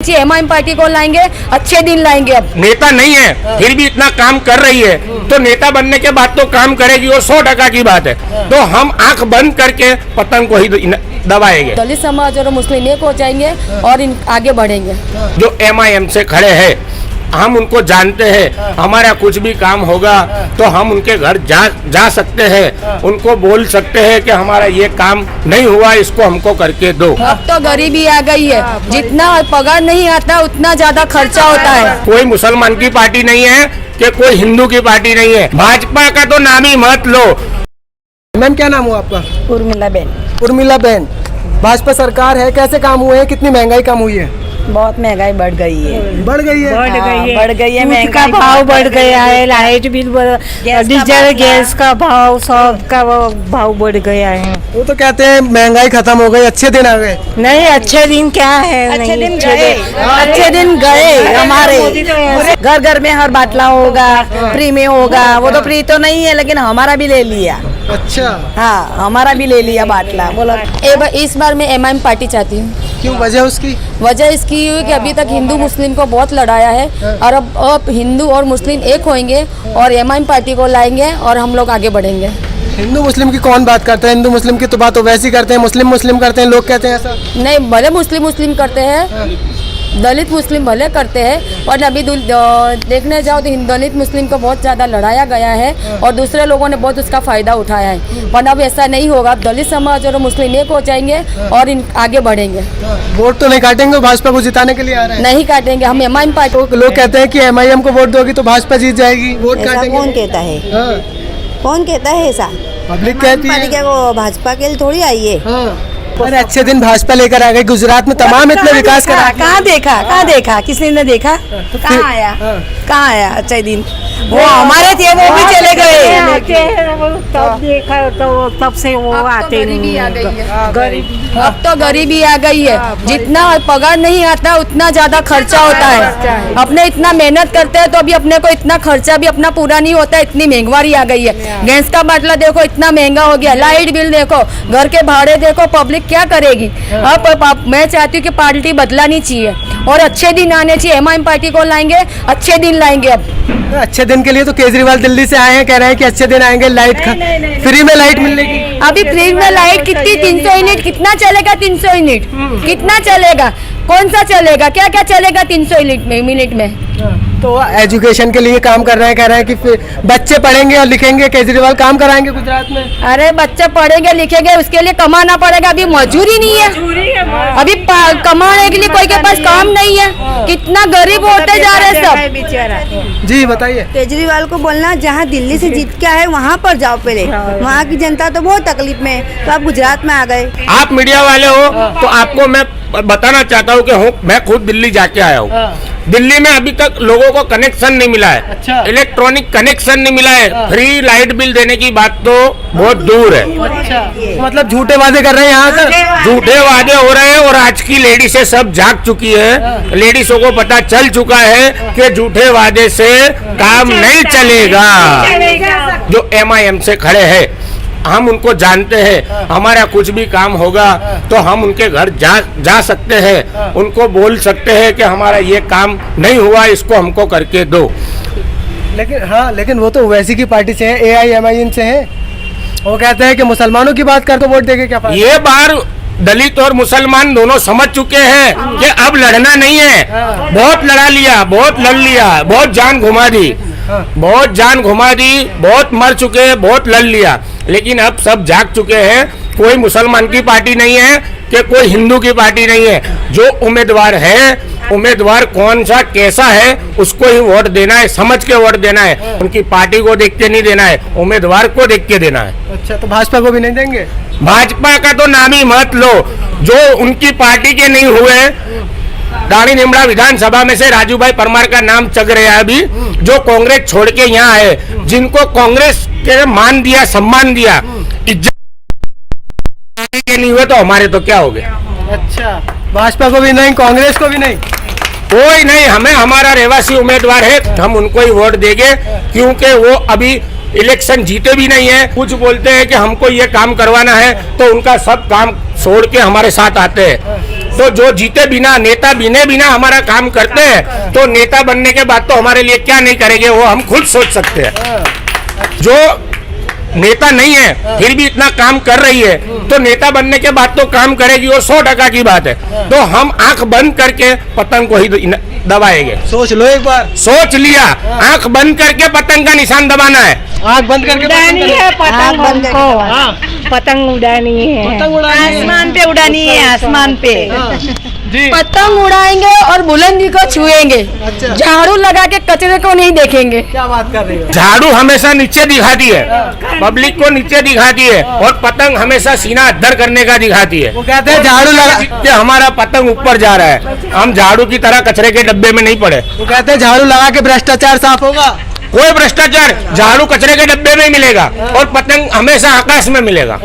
MIM party को लाएंगे, अच्छे दिन लाएंगे। अब नेता नहीं है फिर भी इतना काम कर रही है तो नेता बनने के बाद तो काम करेगी, वो 100% की बात है। तो हम आंख बंद करके पतंग को ही दबाएंगे। दलित समाज और मुस्लिम एक हो जाएंगे और आगे बढ़ेंगे। जो एमआईएम से खड़े हैं हम उनको जानते हैं, हमारा कुछ भी काम होगा तो हम उनके घर जा सकते हैं, उनको बोल सकते हैं कि हमारा ये काम नहीं हुआ, इसको हमको करके दो। अब तो गरीबी आ गई है, जितना पगार नहीं आता उतना ज्यादा खर्चा होता है। कोई मुसलमान की पार्टी नहीं है कि कोई हिंदू की पार्टी नहीं है, भाजपा का तो नाम ही मत लो। मैम क्या नाम हुआ आपका? उर्मिला बेन। उर्मिला बेन, भाजपा सरकार है, कैसे काम हुए हैं, कितनी महंगाई कम हुई है? बहुत महंगाई बढ़ गई है। बढ़ गई है? बढ़ गई है, दूध का भाव बढ़ गया है, लाइट बिल, डीजल गैस का भाव, सब का भाव बढ़ गया है। वो तो कहते हैं महंगाई खत्म हो गई, अच्छे दिन आ गए। नहीं, अच्छे दिन क्या है? अच्छे नहीं, दिन गए, अच्छे दिन गए हमारे। घर घर में हर बाटला होगा, फ्री में होगा। वो तो फ्री तो नहीं है लेकिन हमारा भी ले लिया। अच्छा, हाँ, हमारा भी ले लिया बाटला। बोला इस बार मैं एमआईएम पार्टी चाहती हूँ। क्यों, वजह उसकी? वजह इसकी हुई कि अभी तक हिंदू मुस्लिम को बहुत लड़ाया है और अब हिंदू और मुस्लिम एक होंगे और एमआईएम पार्टी को लाएंगे और हम लोग आगे बढ़ेंगे। हिंदू मुस्लिम की कौन बात करता है? हिंदू मुस्लिम की तो बात तो वैसी करते हैं, मुस्लिम मुस्लिम करते हैं, लोग कहते हैं ऐसा। नहीं, भले मुस्लिम मुस्लिम करते हैं, दलित मुस्लिम भले करते हैं, और अभी देखने जाओ तो दलित मुस्लिम को बहुत ज़्यादा लड़ाया गया है और दूसरे लोगों ने बहुत उसका फ़ायदा उठाया है। पर अब ऐसा नहीं होगा, दलित समाज और मुस्लिम एक हो जाएंगे और आगे बढ़ेंगे। वोट तो नहीं काटेंगे, भाजपा को जिताने के लिए आ रहे हैं? नहीं काटेंगे, हम एमआईएम पार्टी। तो लोग कहते हैं कि एमआईएम को वोट दोगी तो भाजपा जीत जाएगी, वोट काटेंगे। कौन कहता है? हाँ, कौन कहता है ऐसा? पब्लिक कहती पार्टी है। क्या वो भाजपा के लिए थोड़ी आई है? हाँ, अरे अच्छे दिन भाजपा लेकर आ गई, गुजरात में तमाम इतना विकास करा। कहाँ देखा किसी ने देखा? कहाँ आया? कहाँ आया अच्छे दिन? वो हमारे थे, वो भी चले गए। तब देखा तो तब से वो आते नहीं। अब तो गरीबी आ गई है, जितना पगार नहीं आता उतना ज्यादा खर्चा होता है। अपने इतना मेहनत करते हैं तो अभी अपने को इतना खर्चा भी अपना पूरा नहीं होता, इतनी महंगाई आ गई है। गैस का बाटला देखो इतना महंगा हो गया, लाइट बिल देखो, घर के भाड़े देखो, पब्लिक क्या करेगी। अब मैं चाहती हूँ कि पार्टी बदलानी चाहिए और अच्छे दिन आने चाहिए। एमआईएम पार्टी को लाएंगे, अच्छे दिन लाएंगे। अब अच्छे दिन के लिए तो केजरीवाल दिल्ली से आए हैं, कह रहे हैं कि अच्छे दिन आएंगे, लाइट फ्री में लाइट मिलने की। अभी फ्री में लाइट कितनी? 300 यूनिट कितना चलेगा? 300 यूनिट कितना चलेगा? कौन सा चलेगा? क्या क्या चलेगा 300 मिनट में? तो एजुकेशन के लिए काम कर रहे हैं, कह रहे हैं कि फिर बच्चे पढ़ेंगे और लिखेंगे, केजरीवाल काम कराएंगे गुजरात में। अरे बच्चे पढ़ेंगे लिखेंगे, उसके लिए कमाना पड़ेगा। अभी मजदूरी नहीं है, अभी कमाने के लिए कोई के पास काम नहीं है। कितना गरीब होते जा रहे सब। जी बताइए। केजरीवाल को बोलना जहाँ दिल्ली से जीत के आए वहाँ पर जाओ पहले। वहाँ की जनता तो बहुत तकलीफ में है, तो आप गुजरात में आ गए। आप मीडिया वाले हो तो आपको मैं बताना चाहता हूँ कि मैं खुद दिल्ली जाके आया हूँ। दिल्ली में अभी तक लोगों को कनेक्शन नहीं मिला है। अच्छा। इलेक्ट्रॉनिक कनेक्शन नहीं मिला है। फ्री लाइट बिल देने की बात तो बहुत दूर है। तो मतलब झूठे वादे कर रहे हैं यहाँ का? झूठे वादे हो रहे हैं और आज की लेडीसें सब जाग चुकी है। लेडीसों को पता चल चुका है कि झूठे वादे से काम नहीं चलेगा। जो एमआईएम से खड़े हैं हम उनको जानते हैं, हमारा कुछ भी काम होगा तो हम उनके घर जा सकते हैं, उनको बोल सकते हैं कि हमारा ये काम नहीं हुआ, इसको हमको करके दो। लेकिन वो तो वैसी की पार्टी से है, AIMIM से है। वो कहते हैं कि मुसलमानों की बात कर तो वोट देके क्या फायदा? ये बार दलित और मुसलमान दोनों समझ चुके हैं कि अब लड़ना नहीं है। बहुत लड़ा लिया, बहुत लड़ लिया, बहुत जान घुमा दी, बहुत मर चुके, बहुत लड़ लिया, लेकिन अब सब जाग चुके हैं। कोई मुसलमान की पार्टी नहीं है कि कोई हिंदू की पार्टी नहीं है। जो उम्मीदवार है, उम्मीदवार कौन सा कैसा है उसको ही वोट देना है, समझ के वोट देना है। उनकी पार्टी को देख के नहीं देना है, उम्मीदवार को देख के देना है। अच्छा, तो भाजपा को भी नहीं देंगे? भाजपा का तो नाम ही मत लो। जो उनकी पार्टी के नहीं हुए, रानी निमड़ा विधानसभा में से राजू भाई परमार का नाम चग रहा है अभी, जो कांग्रेस छोड़ के यहाँ आए, जिनको कांग्रेस के मान दिया, सम्मान दिया, इज्जत के नहीं हुए तो हमारे तो क्या हो गया। अच्छा, भाजपा को भी नहीं, कांग्रेस को भी नहीं? कोई नहीं, हमें हमारा रहवासी उम्मीदवार है, हम उनको ही वोट देंगे, क्योंकि वो अभी इलेक्शन जीते भी नहीं है। कुछ बोलते हैं कि हमको ये काम करवाना है तो उनका सब काम छोड़ के हमारे साथ आते हैं। तो जो जीते बिना, नेता बिने बिना हमारा काम करते हैं, तो नेता बनने के बाद तो हमारे लिए क्या नहीं करेंगे वो हम खुद सोच सकते हैं। जो नेता नहीं है फिर भी इतना काम कर रही है, तो नेता बनने के बाद तो काम करेगी, वो 100% की बात है। तो हम आंख बंद करके पतंग को ही दबाएंगे। सोच लो एक बार, सोच लिया, आंख बंद करके पतंग का निशान दबाना है। आंख बंद करके उड़ानी है पतंग बंद हमको, पतंग उड़ानी है, पतंग उड़ानी है। आसमान पे उड़ानी है, आसमान पे। जी पतंग उड़ाएंगे और बुलंदी को छुएंगे, अच्छा। झाड़ू लगा के कचरे को नहीं देखेंगे। क्या बात कर रही हो? झाड़ू हमेशा नीचे दिखाती है, पब्लिक को नीचे दिखाती है, और पतंग हमेशा सीना अद्धर करने का दिखाती है। वो कहते हैं झाड़ू लगा, कि हमारा पतंग ऊपर जा रहा है, हम झाड़ू की तरह कचरे के डब्बे में नहीं पड़े। वो कहते हैं झाड़ू लगा के भ्रष्टाचार साफ होगा। कोई भ्रष्टाचार, झाड़ू कचरे के डब्बे में मिलेगा और पतंग हमेशा आकाश में मिलेगा।